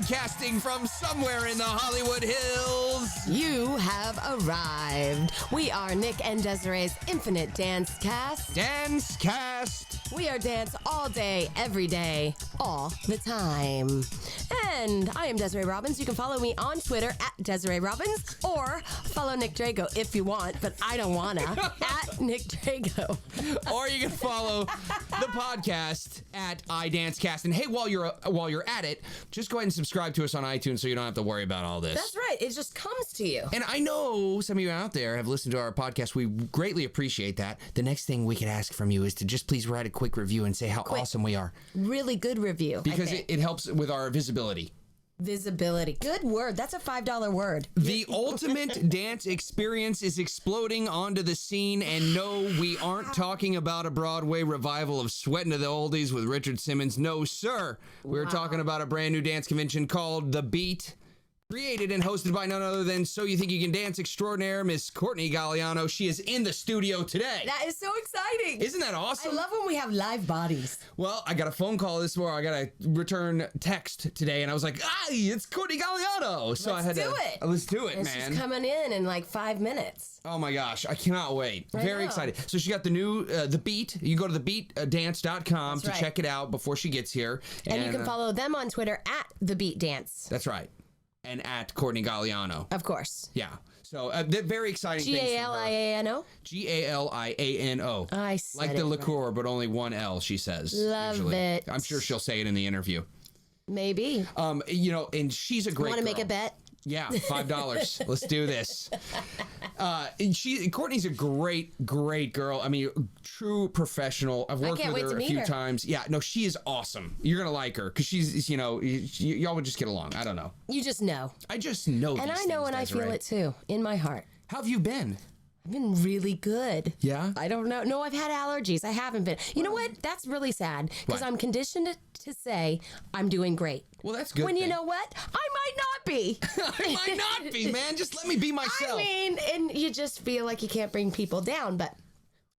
broadcasting from somewhere in the Hollywood Hills. You have arrived. We are Nick and Desiree's Infinite Dance Cast. Dance Cast. We are dance all day, every day, all the time. And I am Desiree Robbins. You can follow me on Twitter at Desiree Robbins or follow Nick Drago if you want, but I don't wanna, at Nick Drago. Or you can follow the podcast at iDanceCast. And hey, while you're at it, just go ahead and subscribe to us on iTunes so you don't have to worry about all this. That's right. It just comes to you. And I know some of you out there have listened to our podcast. We greatly appreciate that. The next thing we could ask from you is to just please write a quick review and say how awesome we are. Really good review. Because it helps with our visibility. Visibility. Good word. That's a $5 word. The ultimate dance experience is exploding onto the scene, and no, we aren't talking about a Broadway revival of Sweatin' to the Oldies with Richard Simmons. No, sir. We're talking about a brand new dance convention called The Beat, created and hosted by none other than So You Think You Can Dance extraordinaire Miss Courtney Galiano. She is in the studio today. That is so exciting. Isn't that awesome? I love when we have live bodies. Well, I got a phone call this morning. I got a return text today, and I was like, it's Courtney Galiano. So Let's do it, man. She's coming in like 5 minutes. Oh my gosh, I cannot wait. Very excited. So she got the new, The Beat. You go to thebeatdance.com to check it out before she gets here. And you can follow them on Twitter at The Beat Dance. That's right. And at Courtney Galiano. Of course. Yeah. So they're very exciting things. Galiano? Galiano. I said like the liqueur, but only one L, she says. Love it. I'm sure she'll say it in the interview. Maybe. And she's a great Want to girl. make a bet? Yeah, $5. Let's do this. Courtney's a great girl. I mean, true professional. I've worked with her a few times. Yeah, no, she is awesome. You're gonna like her because she's, y'all would just get along. I don't know. You just know. I just know. And I know, and I feel it too in my heart. How have you been? I've been really good. Yeah? I don't know. No, I've had allergies. I haven't been. You know what? That's really sad because I'm conditioned to say I'm doing great. Well, that's good. When you know what? I might not be. I might not be, man. Just let me be myself. I mean, and you just feel like you can't bring people down, but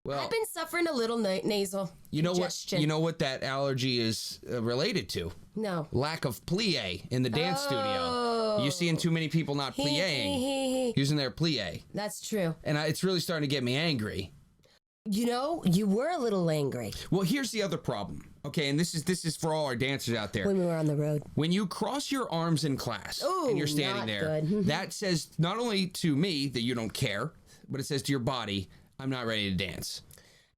I've been suffering a little nasal congestion. You know what that allergy is related to? No. Lack of plie in the dance studio. You're seeing too many people not plieing, using their plie. That's true. And it's really starting to get me angry. You were a little angry. Well, here's the other problem. Okay, and this is for all our dancers out there. When we were on the road. When you cross your arms in class and you're standing there, that says not only to me that you don't care, but it says to your body, I'm not ready to dance.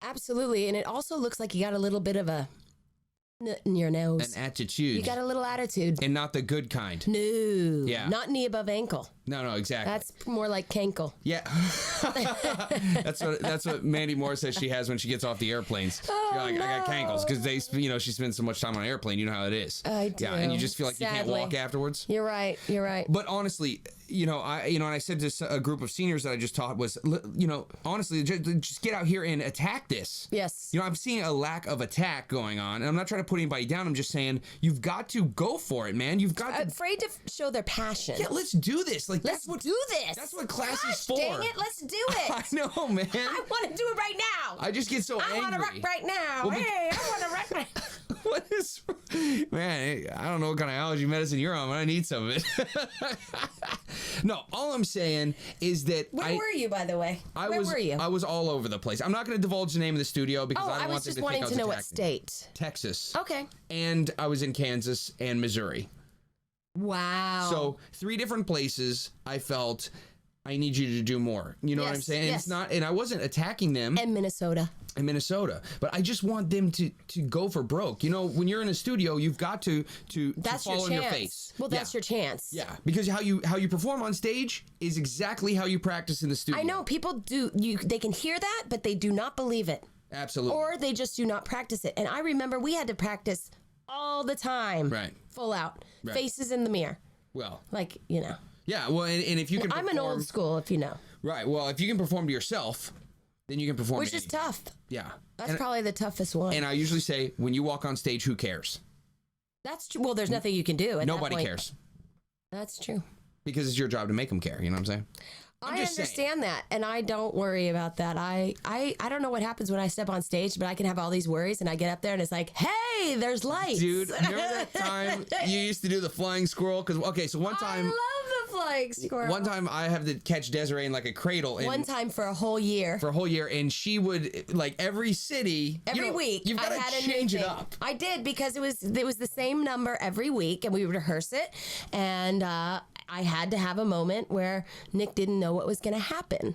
Absolutely. And it also looks like you got a little bit of a nut in your nose. An attitude. You got a little attitude. And not the good kind. No. Yeah. Not knee above ankle. No, exactly. That's more like cankle. Yeah. that's what Mandy Moore says she has when she gets off the airplanes. I got cankles because she spends so much time on an airplane. You know how it is. I do. Yeah, and you just feel like you can't walk afterwards. You're right. But honestly, and I said to a group of seniors that I just taught was, honestly, just get out here and attack this. Yes. I'm seeing a lack of attack going on, and I'm not trying to put anybody down. I'm just saying you've got to go for it, man. You've got to. Afraid to show their passion. Yeah, let's do this. Let's do this. That's what class is for. Dang it, let's do it. I know, man. I want to do it right now. I just get so angry. I want to rock right now. I want to rock right now. What is, man, I don't know what kind of allergy medicine you're on, but I need some of it. No, all I'm saying is that Where were you, by the way? Where were you? I was all over the place. I'm not going to divulge the name of the studio because I don't want them to think I was just wanting to know what state. Texas. Okay. And I was in Kansas and Missouri. Wow. So 3 different places I felt I need you to do more. You know what I'm saying? Yes. And I wasn't attacking them. And Minnesota. But I just want them to go for broke. When you're in a studio, you've got to fall on your face. Well, that's your chance. Yeah, because how you perform on stage is exactly how you practice in the studio. I know people do. They can hear that, but they do not believe it. Absolutely. Or they just do not practice it. And I remember we had to practice all the time. Right. Full out. Right. Faces in the mirror. Well. Yeah, well, and if you can perform... I'm an old school, if you know. Right, well, if you can perform to yourself, then you can perform Which is tough. Yeah. That's probably the toughest one. And I usually say, when you walk on stage, who cares? That's true. Well, there's nothing you can do at Nobody that point. cares. That's true. Because it's your job to make them care, you know what I'm saying? I'm I just saying. understand that, and I don't worry about that. I don't know what happens when I step on stage, but I can have all these worries, and I get up there, and it's like, hey, there's lights. Dude, remember that time you used to do the flying squirrel? Because so one I time, love the flying squirrel. one time I have to catch Desiree in like a cradle. And One time for a whole year. For a whole year, and she would like every city, Every week, You've got I had to a new change it thing. up. I did because it was the same number every week, and we would rehearse it. And I had to have a moment where Nick didn't know what was going to happen.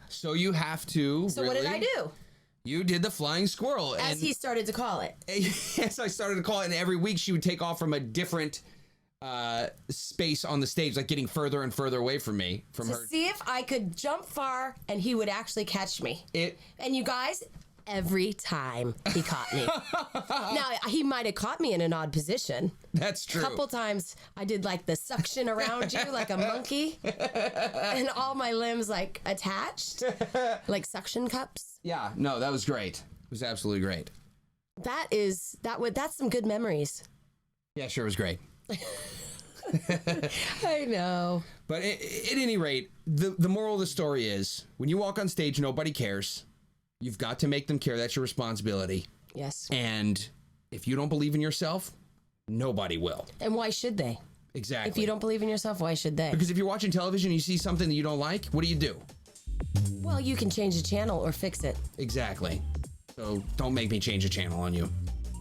So you have to. So what did I do? You did the flying squirrel, As and he started to call it. yes, I started to call it, and every week she would take off from a different space on the stage, like getting further and further away from me, from To her. see if I could jump far and he would actually catch me. And you guys, every time he caught me. Now, he might have caught me in an odd position. That's true. A couple times I did like the suction around you like a monkey and all my limbs like attached like suction cups. Yeah, no, that was great. It was absolutely great. That's some good memories. Yeah, sure, it was great. I know. But at any rate, the moral of the story is when you walk on stage, nobody cares. You've got to make them care. That's your responsibility. Yes. And if you don't believe in yourself, nobody will. And why should they? Exactly. If you don't believe in yourself, why should they? Because if you're watching television and you see something that you don't like, what do? Well, you can change the channel or fix it. Exactly. So don't make me change the channel on you.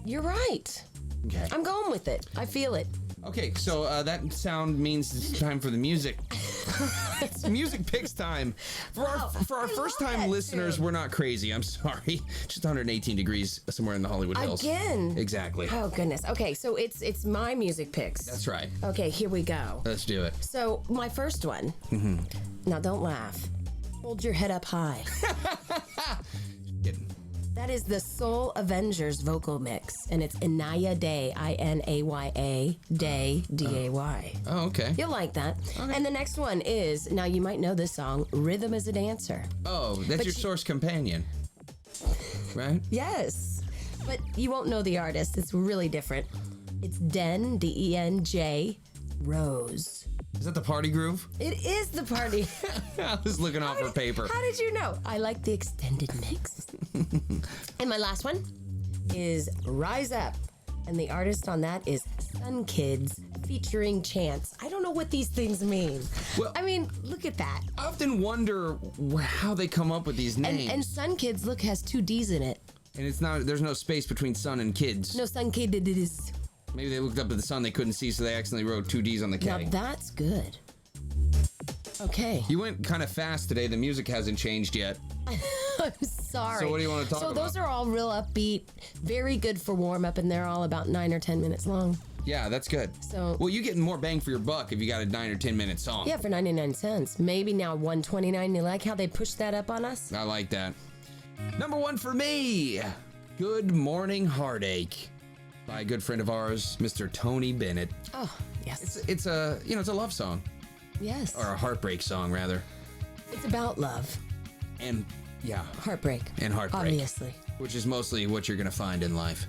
You're right. Okay. I'm going with it. I feel it. Okay, so that sound means it's time for the music. It's music picks time. For our first time listeners, too. we're not crazy. I'm sorry. Just 118 degrees somewhere in the Hollywood Hills. Again. Exactly. Oh goodness. Okay, so it's my music picks. That's right. Okay, here we go. Let's do it. So my first one. Now don't laugh. Hold your head up high. Kidding. That is the Soul Avengers vocal mix, and it's Inaya Day, Inaya Day, Day. Oh, okay. You'll like that. Okay. And the next one is, now you might know this song, Rhythm is a Dancer. Oh, that's your source companion. Right? Yes, but you won't know the artist. It's really different. It's Den, D-E-N-J, Rose. Is that the party groove? It is the party. I was looking off her paper. How did you know? I like the extended mix. And my last one is Rise Up. And the artist on that is Sun Kids featuring Chance. I don't know what these things mean. Well, I mean, look at that. I often wonder how they come up with these names. And Sun Kids, look, has 2 D's in it. And it's not, there's no space between sun and kids. No, Sun Kid did this. Maybe they looked up at the sun they couldn't see, so they accidentally wrote 2 D's on the K. Now that's good. Okay. You went kind of fast today. The music hasn't changed yet. I'm sorry. So what do you want to talk about? So those are all real upbeat, very good for warm up, and they're all about 9 or 10 minutes long. Yeah, that's good. So well, you getting more bang for your buck if you got a 9 or 10 minute song. yeah, for 99 cents. Maybe now 129. You like how they pushed that up on us? I like that. Number 1 for me, Good Morning Heartache, by a good friend of ours, Mr. Tony Bennett. Oh, yes. It's a it's a love song, Yes. or a heartbreak song rather, It's about love. and yeah, Heartbreak. and heartbreak, Obviously. which is mostly what you're gonna find in life.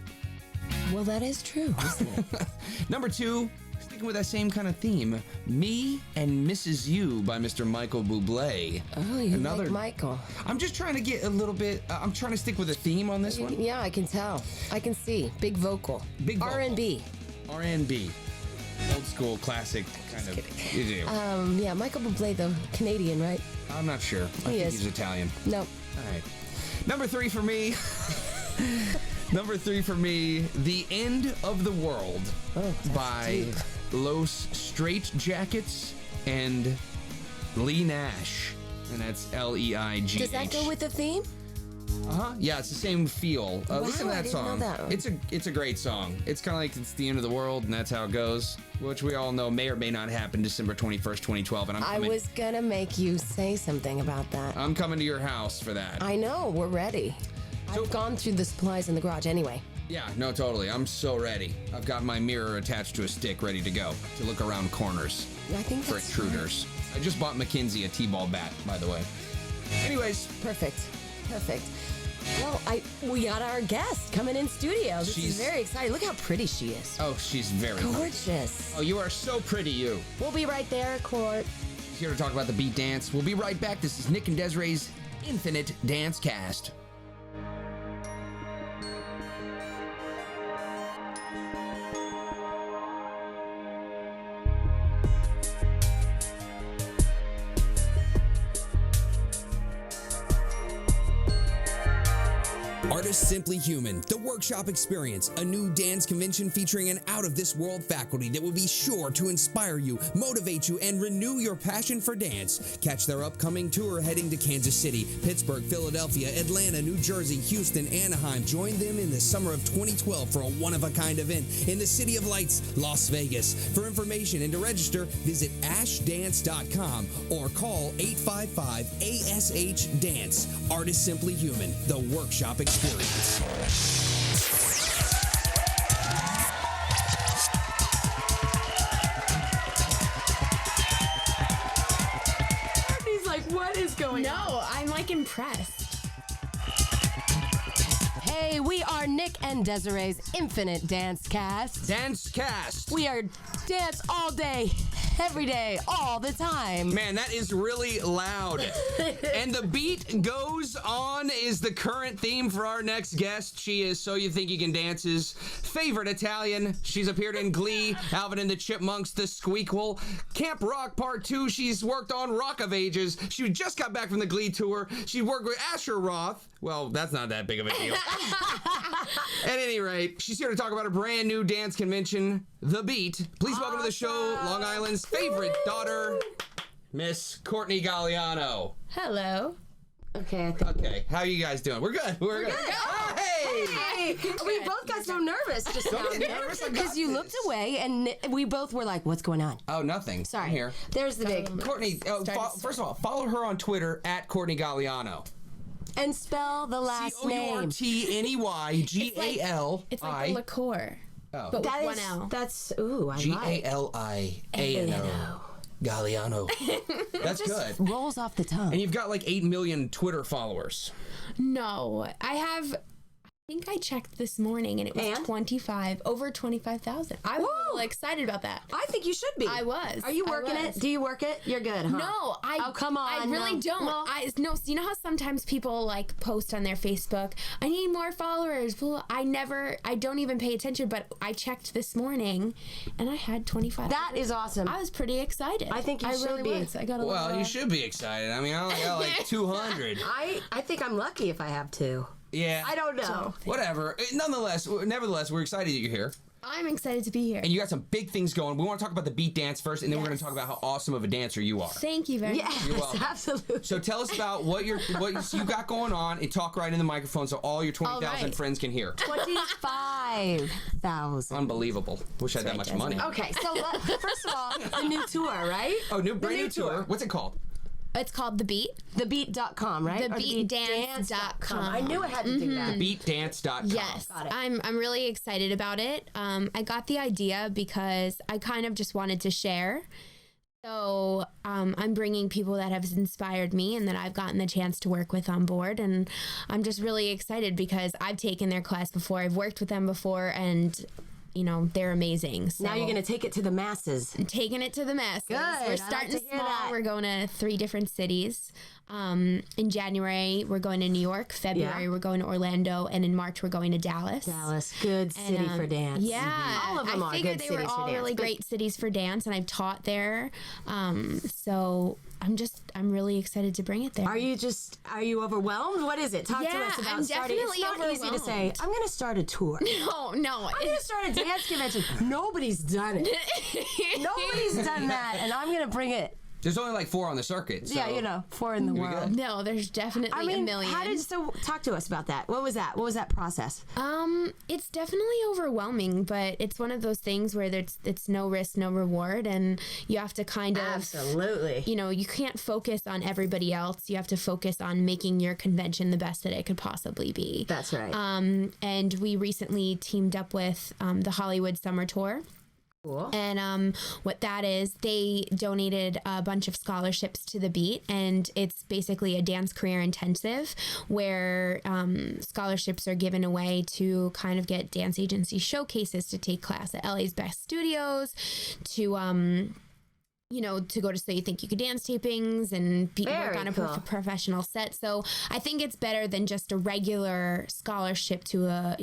Well, that is true, isn't it? Number 2, sticking with that same kind of theme, Me and Mrs. You by Mr. Michael Bublé. Oh, you like Michael. I'm just trying to get a little bit, I'm trying to stick with a theme on this one. Yeah, I can tell. I can see. Big vocal. Big vocal. R&B. R&B. Old school, classic kind of. Yeah, Michael Bublé, though, Canadian, right? I'm not sure. I think is. he's Italian. Nope. All right. Number 3 for me. Number 3 for me, The End of the World by deep. Los Straight Jackets and Lee Nash. And that's L-E-I-G-H. Does that go with the theme? Uh-huh. Yeah, it's the same feel. Listen to I that didn't know song. that. It's a great song. It's kind of like it's the end of the world, and that's how it goes, which we all know may or may not happen December 21st, 2012. And I was going to make you say something about that. I'm coming to your house for that. I know. We're ready. So- I've gone through the supplies in the garage anyway. Yeah, no, totally. I'm so ready. I've got my mirror attached to a stick ready to go to look around corners I think for that's intruders. I just bought Mackenzie a T-ball bat, by the way. Anyways, Perfect. Well, we got our guest coming in studio. This is very exciting. Look how pretty she is. oh, she's very pretty. Gorgeous. Oh, you are so pretty, you. We'll be right there, Court. here to talk about the beat dance. We'll be right back. This is Nick and Desiree's Infinite Dance Cast. Artist Simply Human, the workshop experience, a new dance convention featuring an out-of-this-world faculty that will be sure to inspire you, motivate you, and renew your passion for dance. Catch their upcoming tour heading to Kansas City, Pittsburgh, Philadelphia, Atlanta, New Jersey, Houston, Anaheim. Join them in the summer of 2012 for a one-of-a-kind event in the City of Lights, Las Vegas. For information and to register, visit ashdance.com or call 855-ASH-DANCE. Artist Simply Human, the workshop experience. He's like, what is going on? No, I'm like impressed. Hey, we are Nick and Desiree's Infinite Dance Cast. Dance Cast. We are dance all day, every day, all the time. Man, that is really loud. And the beat goes on is the current theme for our next guest. She is So You Think You Can Dance's favorite Italian. She's appeared in Glee, Alvin and the Chipmunks, The Squeakquel, Camp Rock Part 2. She's worked on Rock of Ages. She just got back from the Glee tour. She worked with Asher Roth. Well, that's not that big of a deal. At any rate, she's here to talk about a brand new dance convention, The Beat. Please welcome to the show, Long Island's favorite daughter, Miss Courtney Galiano. Hello. Okay, Okay, how you guys doing? We're good. We're good. Oh, hey! Hey, we both got so nervous just now. Don't get nervous, I got Because you this. looked away and we both were like, what's going on? Oh, nothing. Sorry. I'm here. There's the big. Courtney, first of all, follow her on Twitter at Courtney Galiano. And spell the last name. COURTNEYGALI. It's like the liqueur. Oh. But That with is, one L. that's, ooh, I like. GALIANO. Galiano. That's good. Rolls off the tongue. And you've got like 8 million Twitter followers. No, I think I checked this morning and it was over 25,000. I was a little excited about that. I think you should be. I was. Are you working I was. it? Do you work it? You're good, huh? No, Oh, come on. I really no. don't. Well, No, you know how sometimes people like post on their Facebook, I need more followers. Well, I don't even pay attention, but I checked this morning and I had 25. that is awesome. I was pretty excited. I think you should really be. was. I got a Well, little, you should be excited. I mean, I only got like 200. I think I'm lucky if I have to. Yeah. I don't know. Whatever. Nevertheless, we're excited that you're here. I'm excited to be here. And you got some big things going. We want to talk about the beat dance first, and then we're going to talk about how awesome of a dancer you are. Thank you very much. Yes, welcome. absolutely. So tell us about what you got going on, and talk right in the microphone so all your 20,000 right. friends can hear. 25,000. Unbelievable. Wish I had that much money. Okay, so first of all, the new tour, right? Oh, brand new tour. What's it called? It's called The Beat. Thebeat.com, right? Or Thebeatdance.com. I knew it had to do that. Beatdance.com. Yes, Got it. I'm really excited about it. I got the idea because I kind of just wanted to share. So I'm bringing people that have inspired me and that I've gotten the chance to work with on board. And I'm just really excited because I've taken their class before. I've worked with them before and, you know, they're amazing. So Now you're going to take it to the masses. I'm taking it to the masses. Good. I We're like starting to hear small. that. We're going to 3 different cities. In January, we're going to New York. February, we're going to Orlando. And in March, we're going to Dallas. Dallas, good city for dance. Yeah. All of them I are figured good they were cities for all dance, really but- great cities for dance, and I've taught there. So I'm really excited to bring it there. Are you overwhelmed? What is it? Talk to Yeah, us about I'm starting. It's definitely not easy to say, overwhelmed. I'm going to start a tour. No. I'm going to start a dance convention. Nobody's done it. Nobody's done that, and I'm going to bring it. There's only like 4 on the circuit. So. Yeah, 4 in the world. No, there's definitely I mean, a million. talk to us about that. What was that? What was that process? It's definitely overwhelming, but it's one of those things where it's no risk, no reward, and you have to kind of Absolutely. You know, you can't focus on everybody else. You have to focus on making your convention the best that it could possibly be. That's right. And we recently teamed up with the Hollywood Summer Tour. Cool. And what that is, they donated a bunch of scholarships to the Beat, and it's basically a dance career intensive where scholarships are given away to kind of get dance agency showcases to take class at LA's best studios, to to go to So You Think You Could Dance tapings and work on a cool. professional set. So I think it's better than just a regular scholarship to the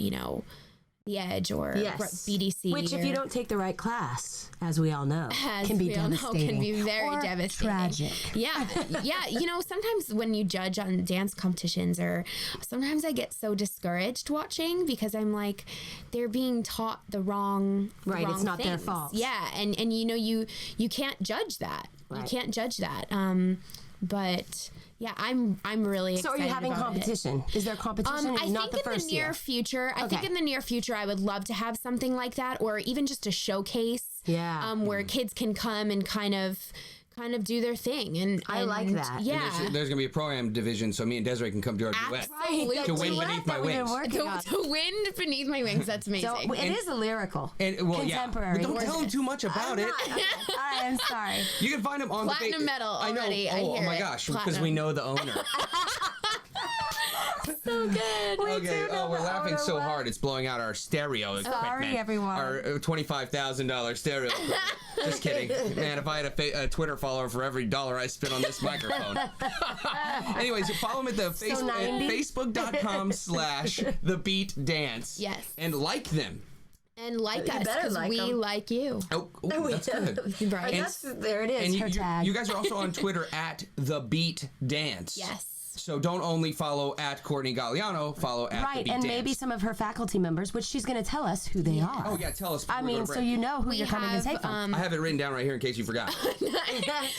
Edge or BDC. Which, if you don't take the right class, as we all know, can be devastating. Can be very or devastating. Tragic. Yeah. Sometimes when you judge on dance competitions, or sometimes I get so discouraged watching because I'm like, they're being taught the wrong Right, it's not their things. fault. Yeah, and you can't judge that. Right. You can't judge that. But yeah, I'm really excited. So are you having about competition? Is there competition? I Not think the first in the near year. future. I think Okay. in the near future, I would love to have something like that, or even just a showcase. Yeah. Where kids can come and kind of do their thing. And I like that. Yeah. There's going to be a program division, so me and Desiree can come do our duet. Absolutely. To win beneath my wings. To win beneath my wings. That's amazing. So it is a lyrical, contemporary. But don't tell them too much about it. All right, I'm sorry. You can find them on Platinum the medal I know. already, I Oh, hear my it. gosh, because Platinum. we know the owner. So good. Okay. Oh, we're laughing so hard it's blowing out our stereo equipment. Sorry, everyone. Our $25,000 stereo equipment. Just kidding, man. If I had a Twitter follower for every dollar I spent on this microphone. Anyways, follow them at the facebook.com/thebeatdance. Yes. And like them. And like You us, better because like we 'em. like you. Oh, that's good. Right. And- There it is. And her tag. you guys are also on Twitter at The Beat Dance. Yes. So don't only follow at Courtney Galiano, follow at The Beat and Dance. maybe some of her faculty members, which she's going to tell us who they are. Oh yeah, tell us. I before we go mean, to so break. you know who We you're coming to have, take from. I have it written down right here in case you forgot. We like, I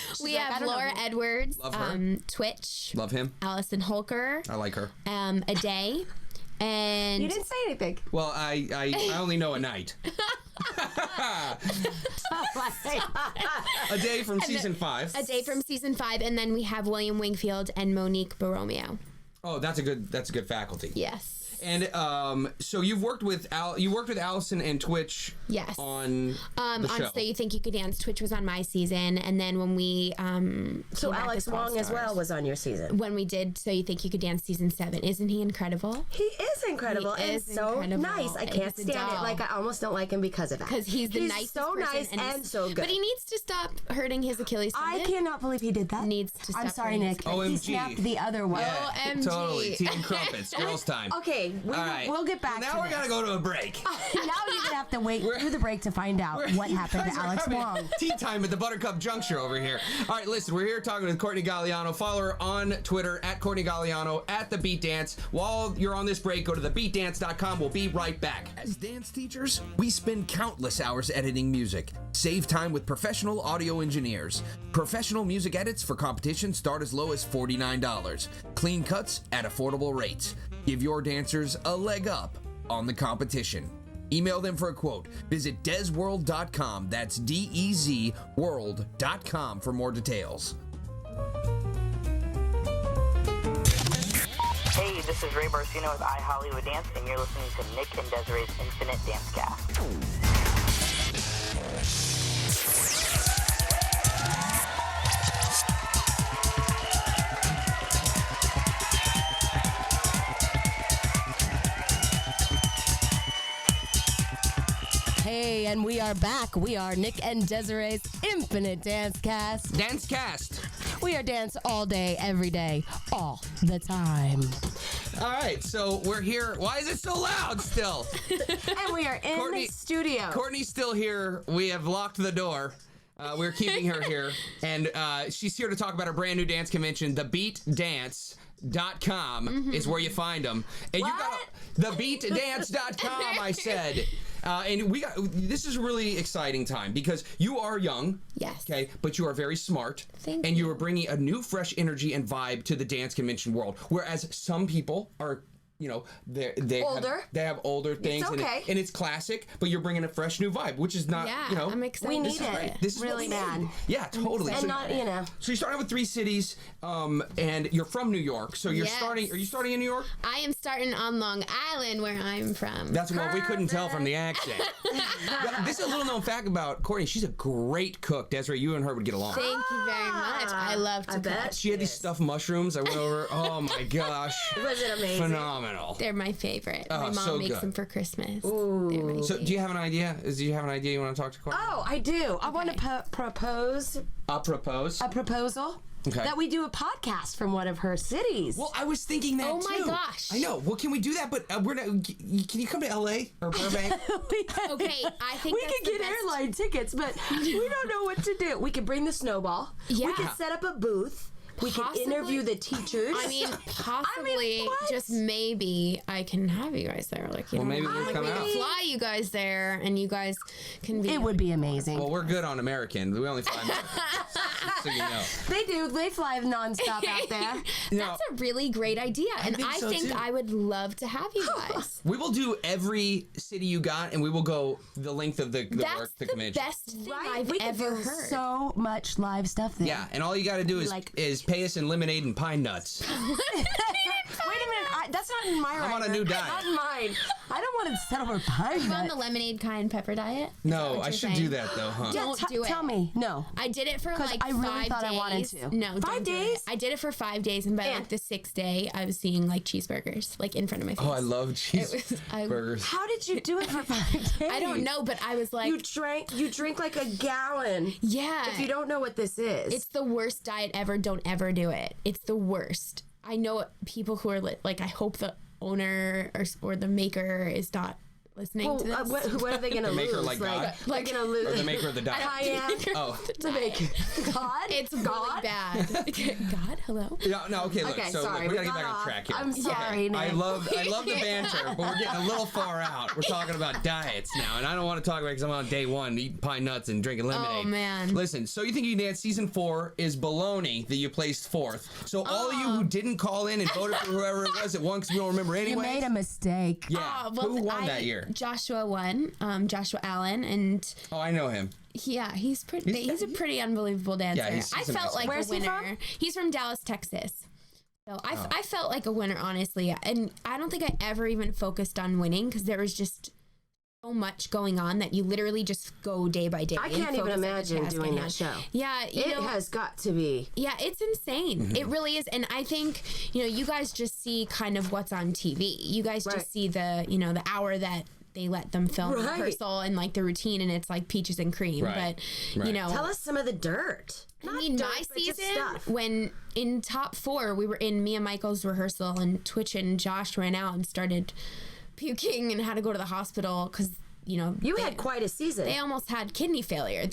have don't know Laura who- Edwards, Love her. Twitch, Love him. Allison Holker, I like her. a day, and You didn't say anything. Well, I only know a night. A day from season 5. a day from season 5, and then we have William Wingfield and Monique Borromeo. Oh, that's a good faculty. Yes. And so you've worked with Allison and Twitch. Yes. On the show. On So You Think You Could Dance, Twitch was on my season, and then when we So came back Alex as Wong as well All-Stars, was on your season. when we did So You Think You Could Dance season 7. Isn't he incredible? He is incredible He and is so incredible. nice. I can't He's a stand it. doll. Like, I almost don't like him because of that. Because he's the nicest so person, nice and he's- so good. But he needs to stop hurting his Achilles I tendon. cannot believe he did that. Needs to I'm stop sorry, hurting Nick. his OMG. He snapped the other one. Yeah, OMG. totally. Team Crumpets, girls' time. Okay, we'll get back Now to we're this. gonna go to a break. Now you're gonna have to wait through the break to find out what happened to You guys are Alex having Wong. Tea time at the Buttercup Juncture over here. All right, listen, we're here talking with Courtney Galiano. Follow her on Twitter at Courtney Galiano at The Beat Dance. While you're on this break, go to thebeatdance.com. We'll be right back. As dance teachers, we spend countless hours editing music. Save time with professional audio engineers. Professional music edits for competitions start as low as $49. Clean cuts at affordable rates. Give your dancers a leg up on the competition. Email them for a quote. Visit dezworld.com. That's DEZ world.com for more details. Hey, this is Ray Barcino with iHollywood Dance, and you're listening to Nick and Desiree's Infinite Dance Cast. Hey, and we are back. We are Nick and Desiree's Infinite Dance Cast. Dance Cast. We are dance all day, every day, all the time. All right, so we're here. Why is it so loud still? And we are in Courtney- the studio. Courtney's still here. We have locked the door. We're keeping her here. And she's here to talk about our brand new dance convention, thebeatdance.com is where you find them. And you got thebeatdance.com, I said. And this is a really exciting time because you are young. Yes. Okay, but you are very smart. Thank and you. you are bringing a new, fresh energy and vibe to the dance convention world. Whereas some people are, they Older. have older things. okay. And it's classic, but you're bringing a fresh new vibe, which is not, Yeah, I'm excited. We to need start it. This is really what we bad. need. Yeah, totally. And not, So you started out with 3 cities, and you're from New York. So you're Yes. starting. Are you starting in New York? I am starting on Long Island, where I'm from. That's what we couldn't tell from the accent. This is a little known fact about Courtney. She's a great cook. Desiree, you and her would get along. Thank you very much. I love to I cook. bet. She had these stuffed mushrooms. I went over. Oh my gosh. Was it amazing? Phenomenal. phenomenal. They're my favorite. Oh, My mom so makes good. them for Christmas. Ooh. So, do you have an idea? Do you have an idea you want to talk to Courtney? Oh, I do. I want to propose A proposal? Okay. that we do a podcast from one of her cities. Well, I was thinking that Oh too. my gosh. I know. Well, can we do that? But we're not. Can you come to LA or Burbank? Okay, I think we that's could the get best. airline tickets, but we don't know what to do. We could bring the snowball. Yeah. We could set up a booth. We could Possibly. interview the teachers. I mean, possibly, what? just maybe, I can have you guys there. Like, you Well, know, maybe we'll like come we out. can fly you guys there, and you guys can be. it would be amazing. Well, we're good on American. We only fly American. So you know. They do. They fly nonstop out there. That's a really great idea, and think I so, think too. I would love to have you guys. We will do every city you got, and we will go the length of the That's work, the the convention. best thing Right? I've We could ever do heard. so much live stuff there. Yeah, and all you got to do is Like- pay us in lemonade and pine nuts. Wait a minute. That's not in my I'm on a new diet. Not in mine. I don't want to settle for pine You on nuts. the lemonade cayenne pepper diet? Is that No, what I you're should saying? do that though, huh? Yeah, Don't do it. Tell me. No. I did it for 'Cause like I really 5 thought days. I wanted to. No, 5 don't do it. days? I did it for 5 days, and by And- like the 6th day, I was seeing like cheeseburgers like in front of my face. Oh, I love I- cheeseburgers. How did you do it for 5 days? I don't know, but I was like, You drink like a gallon. yeah. If you don't know what this is. It's the worst diet ever. Don't ever do it. It's the worst. I know people who are like, I hope the owner or the maker is not listening well, to this. what are they going to The lose? maker like God? They're going to lose. Or the maker of the diet? Cayenne. Oh. The maker. God? It's God? really bad. God, hello. No, okay, look. Okay, So sorry, look, we we gotta get got back on off. track here. I'm sorry, I Nick. love the banter, but we're getting a little far out. We're talking about diets now, and I don't want to talk about it because I'm on day one eating pine nuts and drinking lemonade. Oh, man. Listen, So You Think You Can Dance season 4 is baloney that you placed 4th. So all of you who didn't call in and voted for whoever it was that won, because we don't remember You anyway. made a mistake. Yeah. Well, Who won that year? Joshua won. Joshua Allen, and Oh, I know him. yeah, he's pretty. He's a pretty unbelievable dancer. Yeah, he's I a felt nice like guy. Where's a he winner. from? He's from Dallas, Texas. So Oh. I felt like a winner, honestly, and I don't think I ever even focused on winning because there was just so much going on that you literally just go day by day. I and can't even focus on the imagine task doing at that hand. show. Yeah, It has got to be. yeah, it's insane. Mm-hmm. It really is. And I think, you guys just see kind of what's on TV. You guys Right. just see the hour that they let them film Right. rehearsal and like the routine, and it's like peaches and cream. Right. But, Right. Tell us some of the dirt. I mean, Not my dirt, but just season, stuff. when in top 4, we were in Mia Michaels' rehearsal, and Twitch and Josh ran out and started puking and had to go to the hospital because, You they- had quite a season. They almost had kidney failure.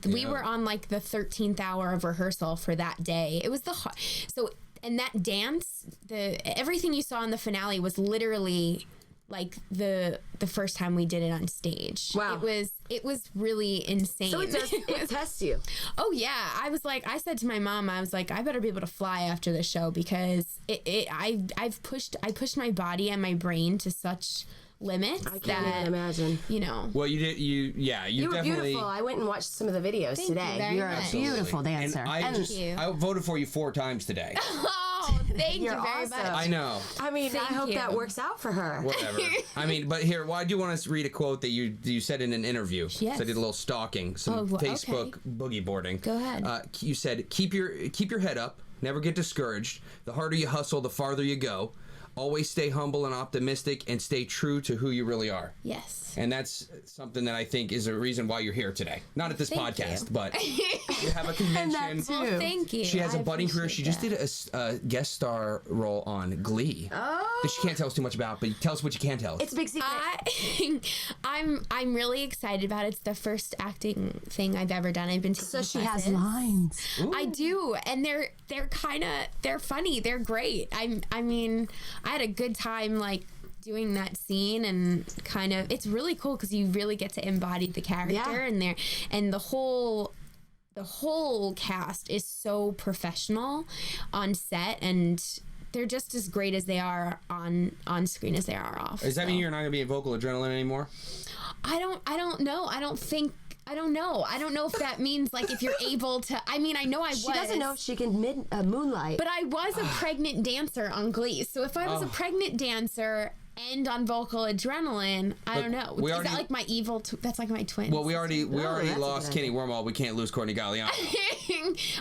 We were on like the 13th hour of rehearsal for that day. It was and that dance, everything you saw in the finale was literally like the first time we did it on stage. Wow. It was really insane. So it tests you. Oh yeah, I said to my mom, I was like, I better be able to fly after the show because I pushed my body and my brain to such limits I can't that even imagine. Well, you did. You You were definitely. beautiful. I went and watched some of the videos Thank you today. very You're much. a beautiful dancer. And I voted for you 4 times today. Oh, thank you You're very awesome. much. I know. I mean, Thank I hope you. that works out for her. Whatever. I mean, but here, well, I do want to read a quote that you said in an interview. Yes. So I did a little stalking, some Oh, well, Facebook boogie boarding. Go ahead. You said, keep your head up, never get discouraged. The harder you hustle, the farther you go. Always stay humble and optimistic, and stay true to who you really are. Yes. And that's something that I think is a reason why you're here today. Not at this Thank podcast, you. but you have a convention. Well, thank you. She has I a budding career. She appreciate just did a guest star role on Glee. Oh. That she can't tell us too much about, but tell us what you can tell us. It's a big secret. I'm really excited about it. It's the first acting thing I've ever done. I've been taking So she has classes. lines. I do, and they're funny. They're great. I mean, I had a good time like doing that scene, and kind of it's really cool because you really get to embody the character, Yeah. and the whole cast is so professional on set, and they're just as great as they are on screen as they are off. Does that mean you're not going to be in vocal adrenaline anymore? I don't know. I don't know. I don't know if that means like if you're able to. I mean, I know I was. She doesn't know if she can moonlight. But I was a pregnant dancer on Glee. So if I was a pregnant dancer and on vocal adrenaline. I don't know. we Is already- that like my evil? That's like my twin. Well, we already that's a lost good Kenny Wormald. We can't lose Courtney Galiano.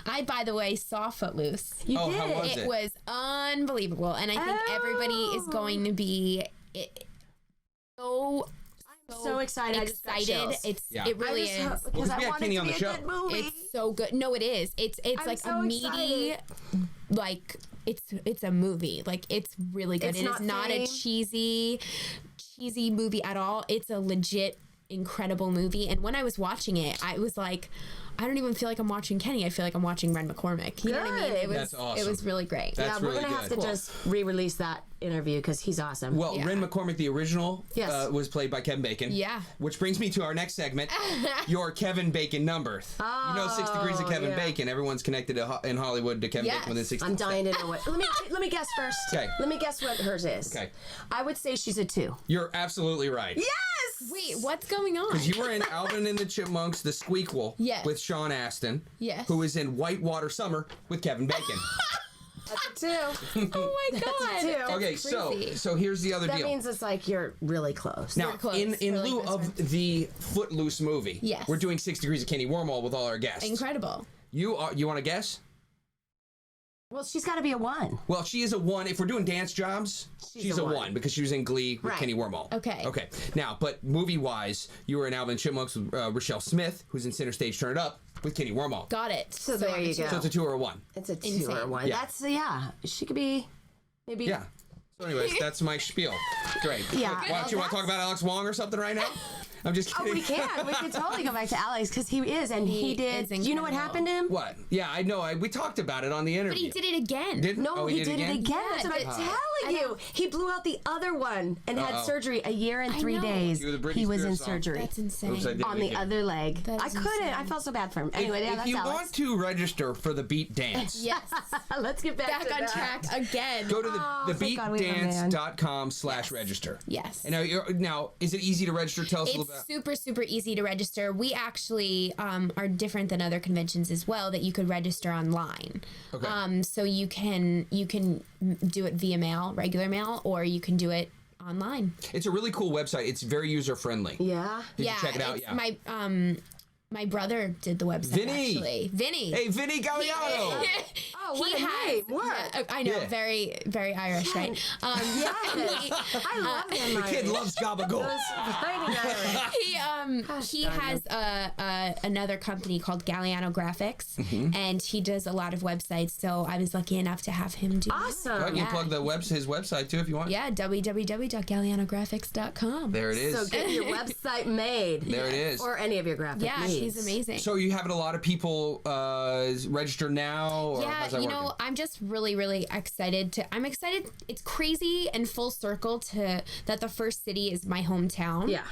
I, by the way, saw Footloose. You Oh, did. how was It was unbelievable, and I think everybody is going to be so excited. I just got chills. It really is. Because we I had want Kenny it to on be the a show. good movie. It's so good. No, it is. It's I'm like so a meaty, excited. like it's a movie. Like it's really good. It's It is not a cheesy movie at all. It's a legit incredible movie. And when I was watching it, I was like, I don't even feel like I'm watching Kenny. I feel like I'm watching Ren McCormick. You know what I mean? Good. It was That's awesome. It was really great. That's We're really gonna have good. to just re-release that interview because he's awesome. Well, Yeah. Ren McCormick, the original, Yes. was played by Kevin Bacon. Yeah. Which brings me to our next segment, your Kevin Bacon number. You know 6 Degrees of Kevin yeah. Bacon. Everyone's connected in Hollywood to Kevin Yes. Bacon within 60 I'm dying to know what. Let me guess first. Okay. Let me guess what hers is. Okay. I would say she's a 2. You're absolutely right. Yes. Wait, what's going on? You were in Alvin and the Chipmunks, The Squeakquel, Yes. with Sean Astin, Yes. who is in Whitewater Summer with Kevin Bacon. That's a 2. Oh my god. two. That's Okay, crazy. so here's the other That deal. means it's like you're really close. Now, close. in Really lieu close of the Footloose movie, Yes. we're doing 6 Degrees of Kenny Wormald with all our guests. Incredible. You want to guess? Well, she's got to be a 1. Well, she is a 1. If we're doing dance jobs, she's a 1 because she was in Glee with Right. Kenny Wormald. Okay. Okay. Now, but movie-wise, you were in Alvin and Chipmunks with Rochelle Smith, who's in Center Stage Turn It Up with Kenny Wormald. Got it. So there you go. So it's a 2 or a 1. It's a 2 Insane. or a 1. Yeah. That's she could be maybe. Yeah. So anyways, that's my spiel. Great. Yeah. Why don't you want to talk about Alex Wong or something right now? I'm just Oh, kidding. we can. We can totally go back to Alex because he is, and he did. is Do you know what incredible. happened to him? What? Yeah, I know. We talked about it on the But interview. he did it again. Didn't? No, Oh, he did it again. Yeah, That's what I'm but- telling you. He blew out the other one and had surgery a year and 3 know. days. You were the Britney He was Spears in song. surgery That's insane. Oops, I did it on the again. other leg. That I is couldn't. insane. I felt so bad for him. Anyway, if that's you Alex. want to register for the Beat Dance, Yes. Let's get back Back to on that. track again. go to thank God we have a man. thebeatdance.com/register. Yes. And now, is it easy to register? Tell us a little It's bit. super easy to register. We actually are different than other conventions as well, that you could register online. Okay. So you can do it via mail, regular mail, or you can do it online. It's a really cool website. It's very user friendly. Yeah. Did you check it out? it's Yeah. my brother did the website. Vinny! Actually, Vinny. Hey, Vinny Galiano. Oh, what a name. What? Yeah, I know, Yeah. very, very Irish, right? I love him. The kid loves gabagool. He has another company called Galiano Graphics, Mm-hmm. and he does a lot of websites. So I was lucky enough to have him do. Awesome. Well, you can plug his website too if you want. Yeah, www.galianographics.com. There it is. So get your website made. There it is. Or any of your graphic Yeah, needs. he's amazing. So you having a lot of people register now? Or how's that working? I'm just really excited I'm excited. It's crazy and full circle that the first city is my hometown. Yeah.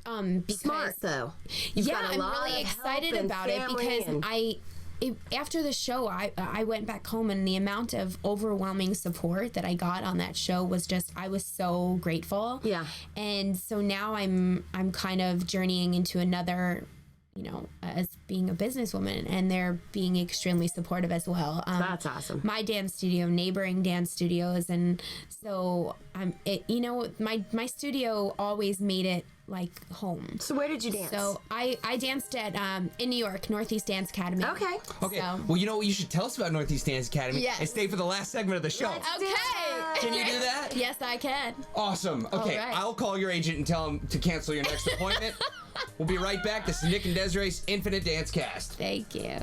Because, Smart though. You've got a I'm lot really of help excited and about it family because and- after the show, I went back home, and the amount of overwhelming support that I got on that show was just, I was so grateful. Yeah. And so now I'm kind of journeying into another, as being a businesswoman, and they're being extremely supportive as well. That's awesome. My dance studio, neighboring dance studios, and so my studio always made it like home. So where did you dance? So I danced at in New York, Northeast Dance Academy. Okay. Okay. So- Well, you know what? You should tell us about Northeast Dance Academy Yes. and stay for the last segment of the show. Okay. Can you do that? Yes, I can. Awesome. Okay, right. I'll call your agent and tell him to cancel your next appointment. We'll be right back. This is Nick and Desiree's Infinite Dance Cast. Thank you.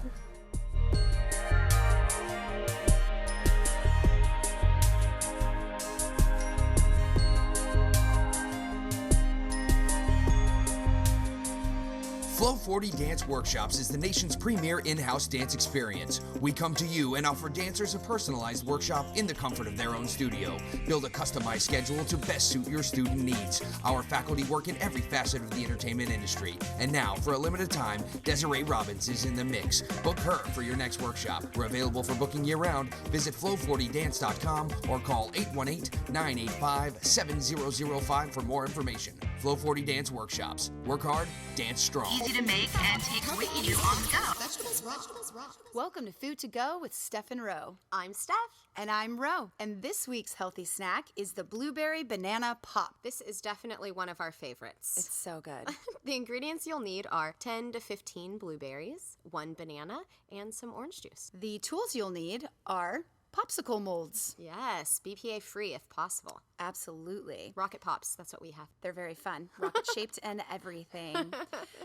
Flow 40 Dance Workshops is the nation's premier in-house dance experience. We come to you and offer dancers a personalized workshop in the comfort of their own studio. Build a customized schedule to best suit your student needs. Our faculty work in every facet of the entertainment industry. And now, for a limited time, Desiree Robbins is in the mix. Book her for your next workshop. We're available for booking year-round. Visit flow40dance.com or call 818-985-7005 for more information. Flow 40 Dance Workshops. Work hard, dance strong. Easy to make and take with you on the go. Welcome to Food to Go with Steph and Ro. I'm Steph. And I'm Ro. And this week's healthy snack is the Blueberry Banana Pop. This is definitely one of our favorites. It's so good. The ingredients you'll need are 10 to 15 blueberries, 1 banana, and some orange juice. The tools you'll need are popsicle molds. Yes, BPA free if possible. Absolutely. Rocket Pops, that's what we have. They're very fun. Rocket shaped and everything.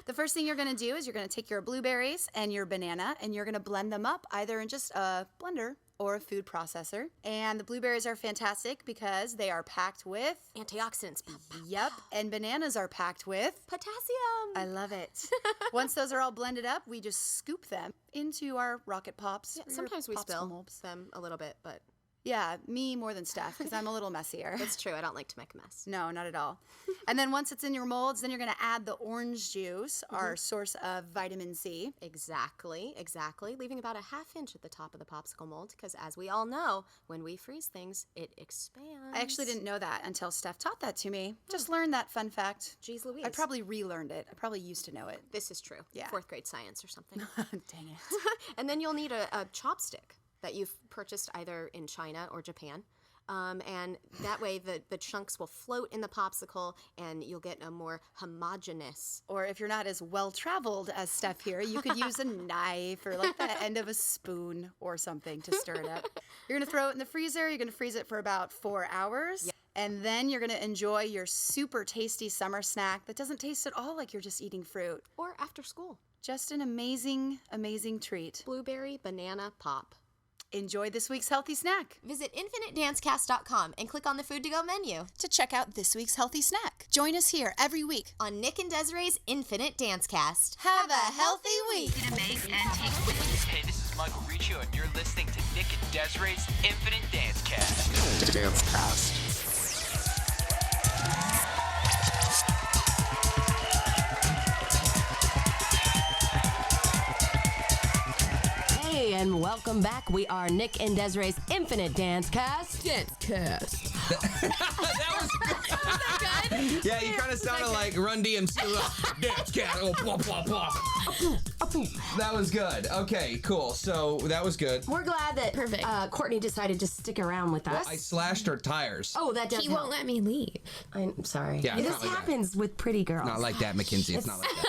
The first thing you're going to do is you're going to take your blueberries and your banana and you're going to blend them up either in just a blender or a food processor. And the blueberries are fantastic because they are packed with Antioxidants. Yep. And bananas are packed with Potassium. I love it. Once those are all blended up, we just scoop them into our Rocket Pops. Yeah, sometimes we popsicle spill molds. them a little bit, but Yeah, me more than Steph because I'm a little messier. it's true. I don't like to make a mess. No, not at all. And then once it's in your molds, then you're going to add the orange juice, our source of vitamin C. Exactly. Leaving about a half inch at the top of the popsicle mold because as we all know, when we freeze things, it expands. I actually didn't know that until Steph taught that to me. Just learned that fun fact. Jeez Louise. I probably relearned it. I probably used to know it. This is true. Yeah. 4th grade science or something. Dang it. And then you'll need a chopstick that you've purchased either in China or Japan. And that way the chunks will float in the popsicle and you'll get a more homogeneous. Or if you're not as well-traveled as Steph here, you could use a knife or like the end of a spoon or something to stir it up. You're going to throw it in the freezer. You're going to freeze it for about 4 hours. Yep. And then you're going to enjoy your super tasty summer snack that doesn't taste at all like you're just eating fruit. Or after school. Just an amazing, amazing treat. Blueberry Banana Pop. Enjoy this week's healthy snack. Visit infinitedancecast.com and click on the Food to Go menu To check out this week's healthy snack. Join us here every week. on Nick and Desiree's Infinite Dancecast. Have a healthy week. Easy to make and take with you. Hey, this is Michael Riccio, and you're listening to Nick and Desiree's Infinite Dancecast. Dancecast. Hey, and welcome back. We are Nick and Desiree's Infinite Dancecast. Dancecast. That was good. Yeah, you kind of sounded like Run DMC. Dance cat. Oh, blah, blah, blah. That was good. Okay, cool. So that was good. We're glad that Perfect. Courtney decided to stick around with us. I slashed her tires. Oh, that does He help. won't let me leave. I'm sorry. Yeah, it's this not like that. happens with pretty girls. Not like that, Mackenzie. It's not like that.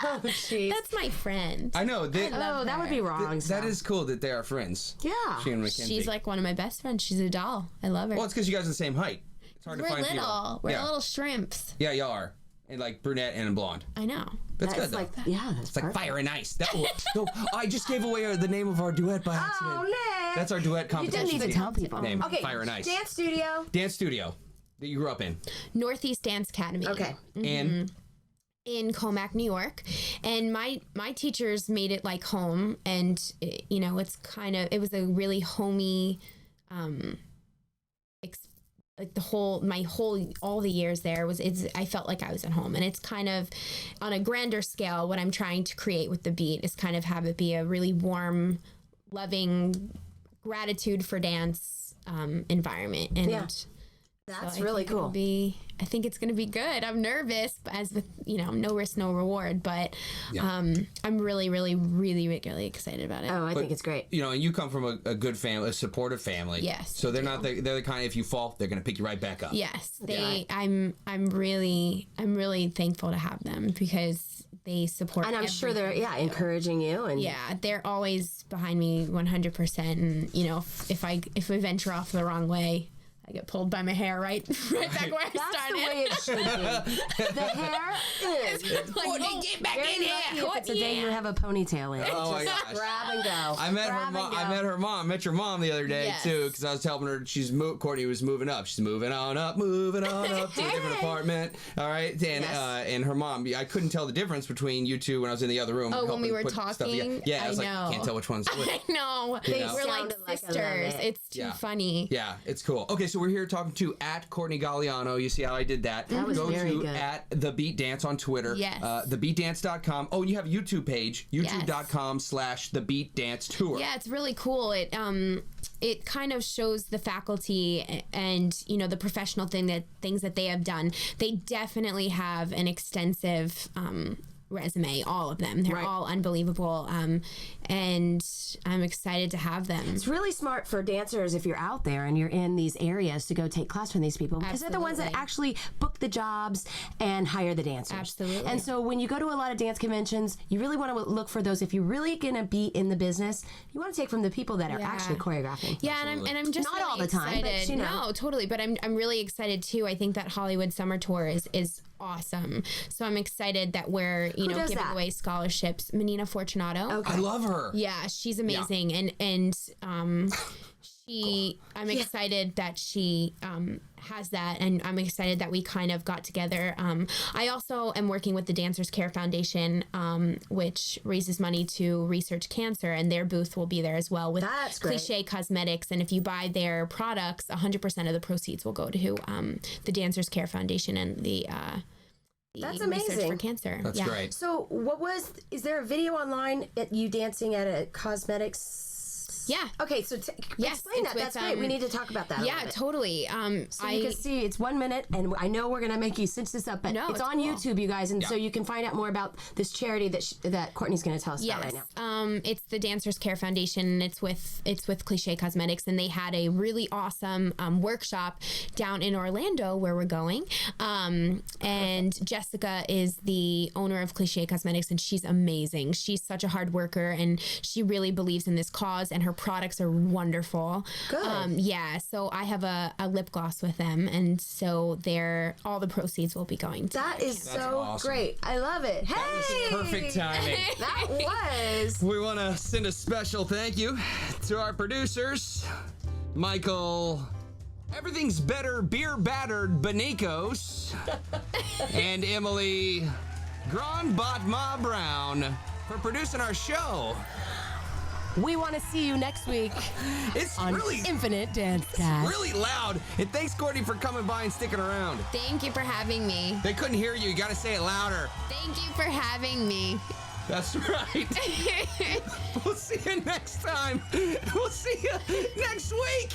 Oh, jeez. That's my friend. I know. Oh, that would be wrong. That Steph. is cool that they are friends. Yeah. She and Mackenzie. She's like one of my best friends. She's a doll. I love her. Well, it's because you guys are the same height. It's hard We're to find little. people. We're yeah. little shrimps. Yeah, y'all are. And like brunette and blonde. I know. That's good, though. like, yeah, that's It's like perfect. fire and ice. That will, no, I just gave away the name of our duet by accident. Oh, Nick. That's our duet You competition. didn't even team. tell people. Name, Okay, Fire and Ice. Dance studio. Dance studio that you grew up in. Northeast Dance Academy. Okay. And In Comac, New York, and my teachers made it like home, and you know, it was a really homey, like all the years there I felt like I was at home, and it's kind of on a grander scale. What I'm trying to create with the beat is kind of have it be a really warm, loving, gratitude for dance environment, and. Yeah. That's really cool. I think it's going to be good. I'm nervous, as with, no risk, no reward, but I'm really, really, really, really excited about it. Oh, I think it's great. and you come from a good family, a supportive family. Yes, So they're not they're the kind, if you fall, they're going to pick you right back up. Yes, I'm really thankful to have them because they support. And I'm sure they're everything I do. encouraging you, and Yeah, they're always behind me 100%. And if we venture off the wrong way, I get pulled by my hair right back where I that's started. the way it should be. The hair is. Get back Very in here. lucky if it's a day you have a ponytail in. Oh my Just gosh. grab and go. I met her mom. I met your mom the other day Yes. too, because I was helping her. Courtney was moving up. She's moving on up to a different apartment. All right, and her mom. I couldn't tell the difference between you two when I was in the other room. Oh, when helping we were put stuff together. talking? Yeah, I was I know. like, can't tell which one's which. I know. They We're like sounded like I love sisters. it. It's too Yeah. funny. Yeah, it's cool. Okay, so we're here talking to @Courtney Galiano. You see how I did that? That was Go very to good. @TheBeatDance on Twitter. Yes. TheBeatDance.com. Oh, you have a YouTube page. YouTube.com/TheBeatDanceTour. Yeah, it's really cool. it kind of shows the faculty and, you know, the professional things that they have done. They definitely have an extensive resume, all of them. They're all unbelievable. And I'm excited to have them. It's really smart for dancers if you're out there and you're in these areas to go take class from these people, because they're the ones that actually book the jobs and hire the dancers. Absolutely. And so when you go to a lot of dance conventions, you really want to look for those. If you're really going to be in the business, you want to take from the people that are actually choreographing. Yeah, and I'm just not really all the time, excited. but you know. No, totally. But I'm really excited too. I think that Hollywood Summer Tour is awesome. So I'm excited that we're giving away scholarships. Menina Fortunato. I love her. Yeah, she's amazing, and I'm excited that she has that, and I'm excited that we kind of got together. I also am working with the Dancers Care Foundation, which raises money to research cancer, and their booth will be there as well with Cliche Cosmetics. And if you buy their products, 100% of the proceeds will go to the Dancers Care Foundation and the That's research amazing. for cancer. That's great. So is there a video online at you dancing at a cosmetics? Yeah. Okay, so explain that. That's great. We need to talk about that. Yeah, totally. So you can see it's 1 minute, and I know we're going to make you cinch this up, but it's on YouTube, you guys, and so you can find out more about this charity that Courtney's going to tell us about right now. It's the Dancers Care Foundation, and it's with Cliche Cosmetics, and they had a really awesome workshop down in Orlando where we're going. And Jessica is the owner of Cliche Cosmetics, and she's amazing. She's such a hard worker, and she really believes in this cause, and her products are wonderful. Good. Yeah, so I have a lip gloss with them, and so all the proceeds will be going to That is so awesome. great. I love it. Hey! That was perfect timing. That was. We want to send a special thank you to our producers, Michael Everything's Better Beer Battered Banikos and Emily Gronbotma Brown for producing our show. We want to see you next week It's on really Infinite Dance Cast. really loud. And thanks, Courtney, for coming by and sticking around. Thank you for having me. They couldn't hear you. You got to say it louder. Thank you for having me. That's right. We'll see you next time. We'll see you next week.